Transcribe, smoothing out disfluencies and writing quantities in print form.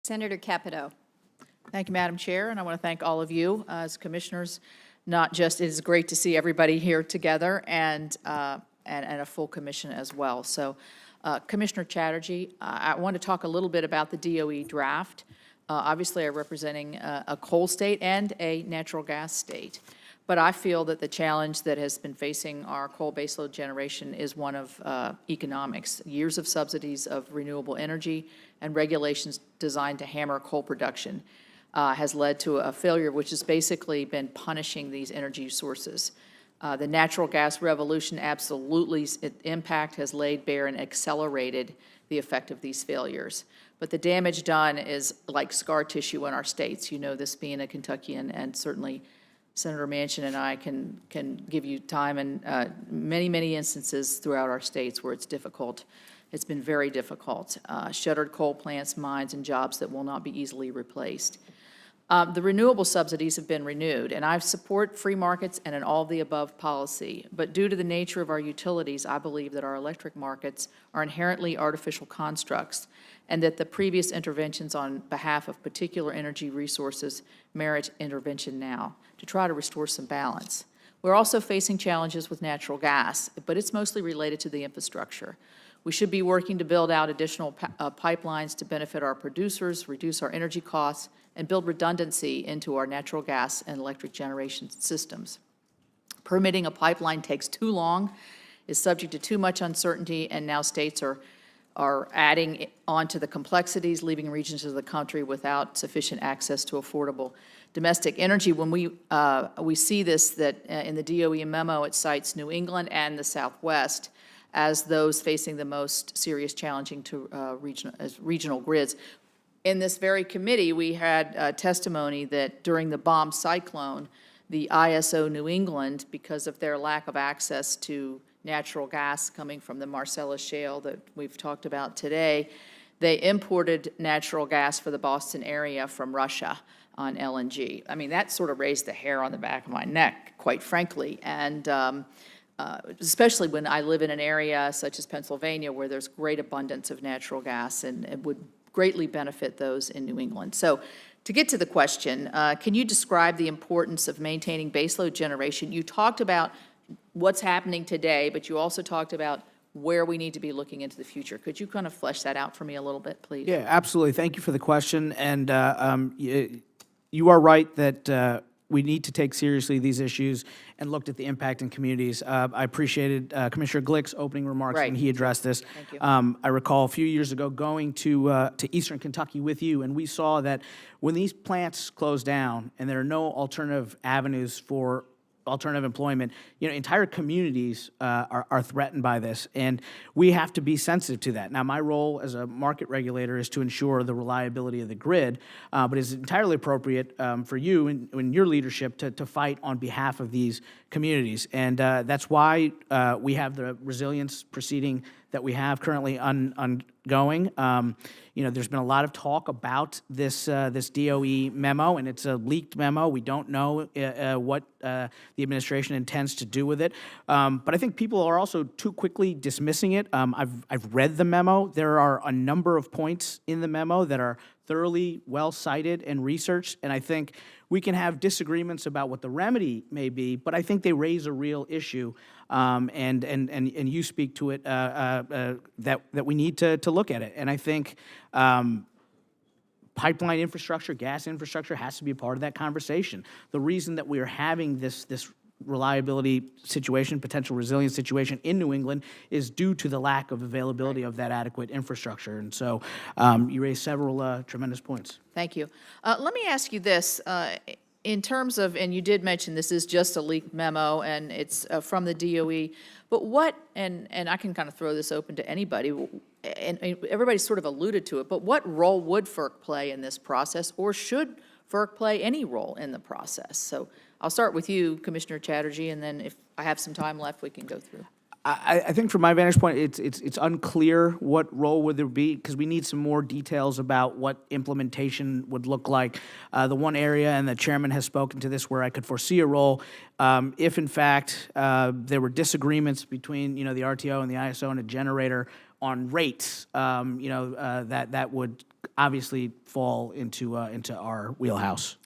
Senator Capito. Thank you, Madam Chair, and I want to thank all of you as commissioners. Not just, it is great to see everybody here together and a full commission as well. So, Commissioner Chatterjee, I want to talk a little bit about the DOE draft. Obviously, I'm representing a coal state and a natural gas state. But I feel that the challenge that has been facing our coal baseload generation is one of economics. Years of subsidies of renewable energy and regulations designed to hammer coal production has led to a failure which has basically been punishing these energy sources. The natural gas revolution, absolutely, its impact has laid bare and accelerated the effect of these failures. But the damage done is like scar tissue in our states. You know this being a Kentuckian, and certainly Senator Manchin and I can give you time and many instances throughout our states where it's difficult. It's been very difficult. Shuttered coal plants, mines, and jobs that will not be easily replaced. The renewable subsidies have been renewed, and I support free markets and an all-of-the-above policy. But due to the nature of our utilities, I believe that our electric markets are inherently artificial constructs, and that the previous interventions on behalf of particular energy resources merit intervention now to try to restore some balance. We're also facing challenges with natural gas, but it's mostly related to the infrastructure. We should be working to build out additional pipelines to benefit our producers, reduce our energy costs, and build redundancy into our natural gas and electric generation systems. Permitting a pipeline takes too long, is subject to too much uncertainty, and now states are adding on to the complexities, leaving regions of the country without sufficient access to affordable domestic energy. When we see this, that in the DOE memo, it cites New England and the Southwest as those facing the most serious challenging to regional grids. In this very committee, we had testimony that during the bomb cyclone, the ISO New England, because of their lack of access to natural gas coming from the Marcellus Shale that we've talked about today, they imported natural gas for the Boston area from Russia on LNG. I mean, that sort of raised the hair on the back of my neck, quite frankly. And especially when I live in an area such as Pennsylvania where there's great abundance of natural gas and it would greatly benefit those in New England. So to get to the question, can you describe the importance of maintaining baseload generation? You talked about what's happening today, but you also talked about where we need to be looking into the future. Could you kind of flesh that out for me a little bit, please? Yeah, absolutely. Thank you for the question. And you are right that we need to take seriously these issues and looked at the impact in communities. I appreciated Commissioner Glick's opening remarks when he addressed this. Thank you. I recall a few years ago going to Eastern Kentucky with you, and we saw that when these plants close down and there are no alternative avenues for alternative employment, entire communities are threatened by this, and we have to be sensitive to that. Now, my role as a market regulator is to ensure the reliability of the grid, but it's entirely appropriate for you in your leadership to fight on behalf of these communities, and that's why we have the resilience proceeding that we have currently ongoing. There's been a lot of talk about this DOE memo, and it's a leaked memo. We don't know what the administration intends to do with it. But I think people are also too quickly dismissing it. I've read the memo. There are a number of points in the memo that are thoroughly well cited and researched, and I think we can have disagreements about what the remedy may be, but I think they raise a real issue, and you speak to it, that we need to look at it. And I think pipeline infrastructure, gas infrastructure has to be a part of that conversation. The reason that we are having this reliability situation, potential resilience situation in New England is due to the lack of availability of that adequate infrastructure. And so you raised several tremendous points. Thank you. Let me ask you this. In terms of, and you did mention this is just a leaked memo and it's from the DOE, but what, and I can kind of throw this open to anybody, and everybody sort of alluded to it, but what role would FERC play in this process, or should FERC play any role in the process? So I'll start with you, Commissioner Chatterjee, and then if I have some time left, we can go through. I think from my vantage point, it's unclear what role would there be, because we need some more details about what implementation would look like. The one area, and the chairman has spoken to this, where I could foresee a role, if in fact there were disagreements between the RTO and the ISO and a generator on rates, that would obviously fall into our wheelhouse.